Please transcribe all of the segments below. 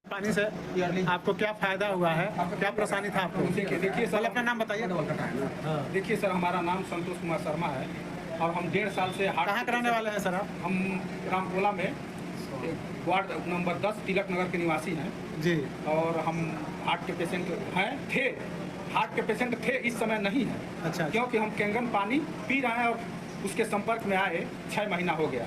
पानी से आपको क्या फायदा हुआ है, क्या परेशानी था आपको? देखिए सर, अपना नाम बताइए। देखिए सर, हमारा नाम संतोष कुमार शर्मा है और हम 1.5 साल से कहाँ के रहने वाले हैं सर आप? हम रामकोला में वार्ड नंबर 10 तिलक नगर के निवासी हैं जी। और हम हार्ट के पेशेंट थे। हार्ट के पेशेंट थे, इस समय नहीं है। अच्छा। क्योंकि हम कैंगन पानी पी रहे हैं और उसके संपर्क में आए 6 महीना हो गया।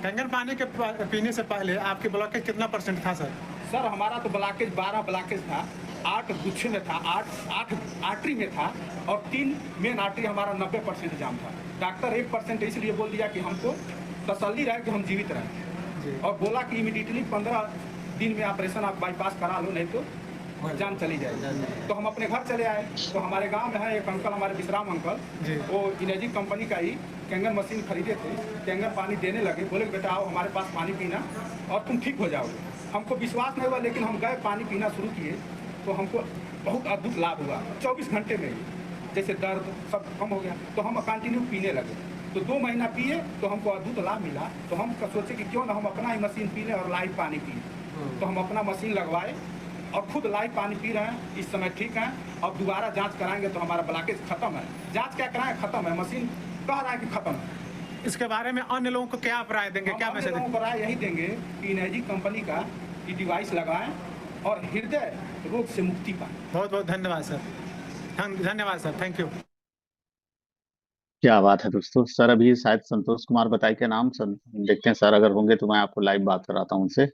कैंगन पानी के पीने से पहले आपके ब्लॉकेज कितना % था सर? सर हमारा तो ब्लॉकेज 12 ब्लॉकेज था, 8 गुच्छे में था, 8 आर्टरी में था और 3 मेन आर्टरी हमारा 90% जाम था। डॉक्टर 1% इसलिए बोल दिया कि हमको तसल्ली रहे कि हम जीवित रहें और बोला कि इमीडिएटली 15 दिन में ऑपरेशन आप बाईपास करा लो, नहीं तो जान चली जाएगी। तो हम अपने घर चले आए। तो हमारे गांव में है एक अंकल, हमारे विश्राम अंकल, वो इनर्जी कंपनी का ही कैंगन मशीन खरीदे थे। कैंगन पानी देने लगे, बोले बेटा आओ हमारे पास पानी पीना और तुम ठीक हो जाओगे। हमको विश्वास नहीं हुआ, लेकिन हम गए, पानी पीना शुरू किए तो हमको बहुत अद्भुत लाभ हुआ। 24 घंटे में ही जैसे दर्द सब कम हो गया, तो हम कंटिन्यू पीने लगे। तो 2 महीना पिए तो हमको अद्भुत लाभ मिला। तो हम सोचे कि क्यों ना हम अपना ही मशीन पी लें और लाइव पानी पिए। तो हम अपना मशीन लगवाए और खुद लाइव पानी पी रहे हैं, इस समय ठीक है। अब दोबारा जांच कराएंगे तो हमारा ब्लॉकेज खत्म है। जांच क्या कराएं, खत्म है, मशीन कह रहा है कि खत्म है। इसके बारे में अन्य लोगों को क्या राय देंगे, क्या मैसेज लोगों को राय यही देंगे कि इनर्जी कंपनी का ये डिवाइस लगाएं और हृदय रोग से मुक्ति पाएं। बहुत बहुत धन्यवाद सर। धन्यवाद सर, थैंक यू। क्या बात है दोस्तों। सर अभी शायद संतोष कुमार बताई के नाम सर, देखते हैं सर अगर होंगे तो मैं आपको लाइव बात कराता हूं उनसे।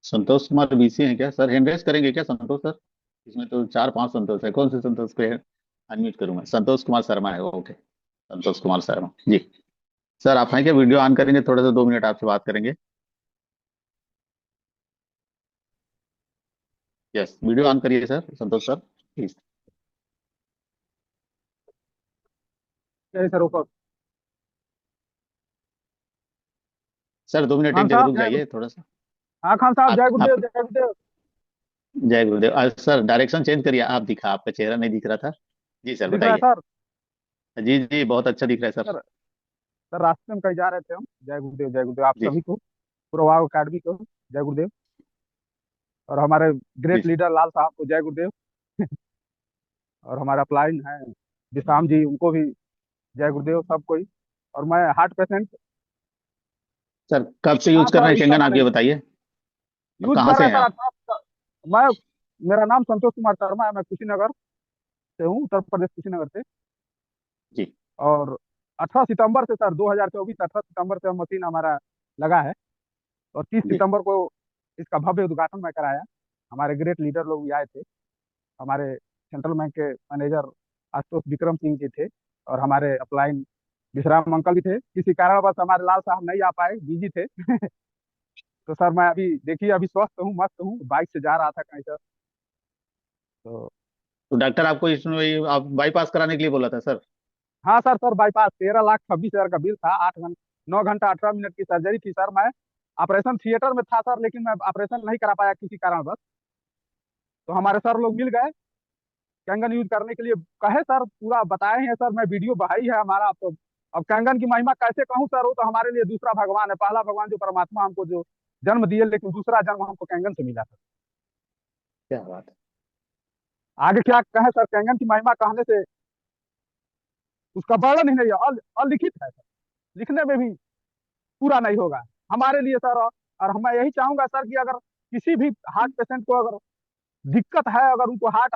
संतोष कुमार बीसी हैं क्या सर? हैंड रेस करेंगे क्या संतोष सर? इसमें तो 4-5 संतोष है, कौन से संतोष को अनम्यूट करूंगा? संतोष कुमार शर्मा है, ओके संतोष कुमार शर्मा जी। सर आप हैं क्या? वीडियो ऑन करेंगे थोड़ा सा, 2 मिनट आपसे बात करेंगे। यस, वीडियो ऑन करिए sir, Santosh sir please. Sir ऊपर सर 2 मिनट एक खान जगह साहब रुक जाइए थोड़ा सा। हाँ खान साहब, जय गुरुदेव आप जय गुरुदेव। जय गुरुदेव। सर डायरेक्शन चेंज करिए, आप दिखा, आपका चेहरा नहीं दिख रहा था। जी सर दिख रहा है बताइए। सर? जी जी बहुत अच्छा दिख रहा है सर। सर सर रास्ते में कहीं जा रहे थे हम। जय गुरुदेव जय गुरुदेव आप जी सभी को, पूरा वाव अकेडमी को जय गुरुदेव, और हमारे जी ग्रेट लीडर लाल साहब को जय गुरुदेव। और हमारा अपलाइन है विश्राम जी, उनको भी जय गुरुदेव सब कोई। और मैं हार्ट पेशेंट। सर कब से हाँ यूज कर रहे सर, हैं इस कंगन, समय आप ये नहीं बताइए, और यूज कहाँ कर से रहे हैं हैं आप? सर। मैं, मेरा नाम संतोष कुमार शर्मा है, मैं कुशीनगर से हूँ, उत्तर प्रदेश कुशीनगर से। जी और 18 सितंबर से सर 2024 18 सितंबर से मशीन हमारा लगा है। और 30 जी सितंबर को इसका भव्य उद्घाटन मैं कराया। हमारे ग्रेट लीडर लोग भी आए थे। हमारे सेंट्रल बैंक के मैनेजर आशुतोष विक्रम सिंह जी थे, और हमारे अपलाइन विश्राम अंकल भी थे। किसी कारणवश हमारे लाल साहब नहीं आ पाए, बिजी थे। तो सर मैं अभी देखिए अभी स्वस्थ हूँ, मस्त हूँ, बाइक से जा रहा था कहीं सर। तो तो डॉक्टर आपको इसमें आप बाईपास कराने के लिए बोला था सर? हाँ सर, बाईपास 13,26,000 का बिल था। 8 घंटे 9 घंटा 18 मिनट की सर्जरी थी सर। मैं ऑपरेशन थिएटर में था सर, लेकिन मैं ऑपरेशन नहीं करा पाया किसी कारणवश। तो हमारे सर लोग मिल गए कैंगन यूज करने के लिए, कहे सर, पूरा बताए हैं सर, मैं वीडियो बहाई है हमारा। तो अब कैंगन की महिमा कैसे कहूँ सर, वो तो हमारे लिए दूसरा भगवान है। पहला भगवान जो परमात्मा हमको जो जन्म दिए, लेकिन दूसरा जन्म हमको कैंगन से मिला था। क्या बात है। आगे क्या कहें सर, कैंगन की महिमा कहने से उसका वर्णन ही नहीं है, अलिखित है सर, लिखने में भी पूरा नहीं होगा हमारे लिए सर। और मैं यही चाहूंगा सर कि अगर किसी भी हार्ट पेशेंट को अगर दिक्कत है, अगर उनको हार्ट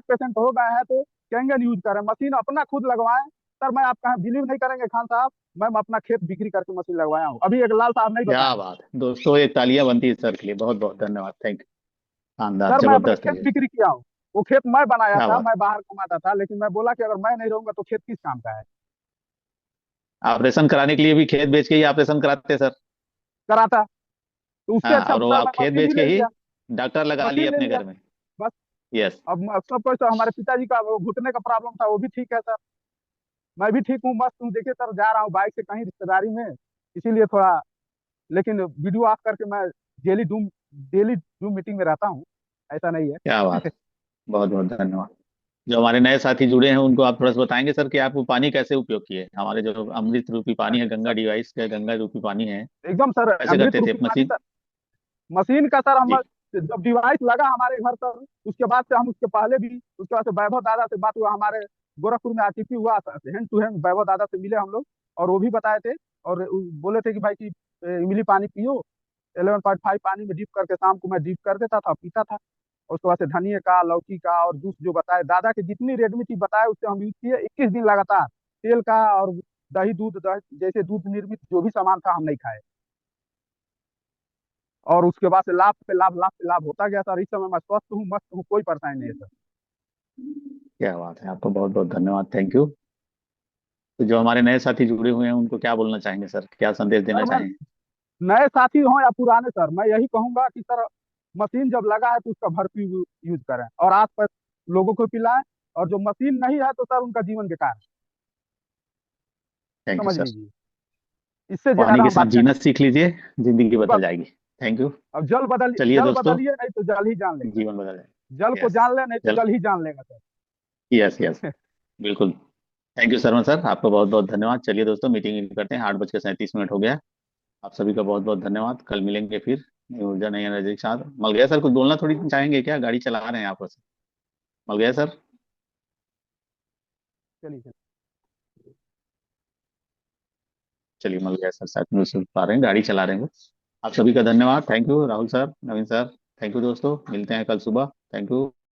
पेशेंट हो गए हैं, तो कैंगन यूज करें, मशीन अपना खुद लगवाएं। सर मैं आपका बिलीव नहीं करेंगे खान साहब, मैं अपना खेत बिक्री करके मशीन लगवाया हूँ, अभी एक लाल साहब नहीं क्या बताए। बात है दोस्तों, ये तालियां बनती है सर के लिए, बहुत बहुत धन्यवाद, थैंक यू। शानदार, सर मैं अपने जबरदस्त है खेत ये। बिक्री किया हूँ। वो खेत मैं बनाया क्या था, बात। मैं बाहर कमाता था, लेकिन मैं बोला कि अगर मैं नहीं रहूंगा तो खेत किस काम का है। ऑपरेशन कराने के लिए भी खेत बेच के ही ऑपरेशन कराते हैं सर? कराता तो उससे हाँ, अच्छा और वो सर मैं आप खेत मशीन बेच ही के ले ही लिया। डॉक्टर लगा लिए मशीन ले अपने लिया घर में। बस। यस। अब सब कुछ तो हमारे पिताजी का वो घुटने का प्रॉब्लम था, वो भी ठीक है सर। मैं भी ठीक हूँ, मस्त हूँ। देखिए सर, जा रहा हूँ बाइक से कहीं रिश्तेदारी में, इसीलिए थोड़ा, लेकिन वीडियो ऑफ करके मैं daily Doom daily zoom meeting में रहता हूँ, ऐसा नहीं क्या बात है। है, बहुत बहुत धन्यवाद। जो हमारे नए साथी जुड़े हैं उनको आप थोड़ा सा बताएंगे सर कि आप वो पानी कैसे उपयोग किए, हमारे जो अमृत रूपी पानी है, गंगा डिवाइस का गंगा रूपी पानी है, एकदम सर, कैसे अमृत करते थे रूपी पानी मशीन? सर। मशीन का सर हम जी। जब डिवाइस लगा हमारे घर सर, उसके बाद से हम उसके पहले भी, उसके बाद से वैभव दादा से बात हुआ, हमारे गोरखपुर में आतिथ्य हुआ, हैंड टू हैंड वैभव दादा से मिले हम लोग, और वो भी बताए थे, और बोले थे कि भाई कि इमली पानी पियो, 11.5 पानी में डीप करके शाम को मैं डीप कर देता था, पीता था। और उसके बाद से धनिए का, लौकी का, और जूस जो बताए दादा की जितनी रेडमी थी बताए, उससे हम यूज किए 21 दिन लगातार। तेल का और दही दूध जैसे दूध निर्मित जो भी सामान था हम नहीं खाए, और उसके बाद से लाभ पे लाभ, लाभ पे लाभ होता गया सर। इस समय मैं स्वस्थ हूँ, मस्त हूँ, कोई परेशानी नहीं है सर। क्या बात है, आपको बहुत बहुत धन्यवाद, थैंक यू। तो जो हमारे नए साथी जुड़े हुए हैं उनको क्या बोलना चाहेंगे सर, क्या संदेश देना सर मैं, चाहेंगे? नए साथी हों या पुराने सर, मैं यही कहूंगा कि सर मशीन जब लगा है तो उसका भरपूर यूज करें, और आस पास लोगों को पिलाएं। और जो मशीन नहीं है तो सर उनका जीवन बेकार है, थैंक यू समझ सर। लीजिए। इससे पानी ज्यादा के हम साथ बात क्या जीना करें। सीख लीजिए, जिंदगी बदल बस, जाएगी। Thank you. अब चलिए जल दोस्तों, बदलिए, नहीं तो जल ही जान लेगा। जीवन बदल जल जाएगा। को यस। जान ले, नहीं तो चल। जल ही जान लेगा सर। यस यस, बिल्कुल। थैंक यू शर्मा सर, आपका बहुत बहुत धन्यवाद। चलिए दोस्तों, मीटिंग करते हैं, 8:37 हो गया। आप सभी का बहुत बहुत धन्यवाद, कल मिलेंगे फिर नई ऊर्जा नई एनर्जी के साथ। मल गया सर, कुछ बोलना थोड़ी चाहेंगे क्या, गाड़ी चला रहे हैं आप वैसे? मल गया सर? चलिए चलिए। चलिए, मल गया सर, शायद नहीं सुन पा रहे हैं, गाड़ी चला रहे हैं वो। आप सभी का धन्यवाद, thank you Rahul sir, Naveen sir. Thank you दोस्तों, मिलते हैं कल सुबह। Thank you.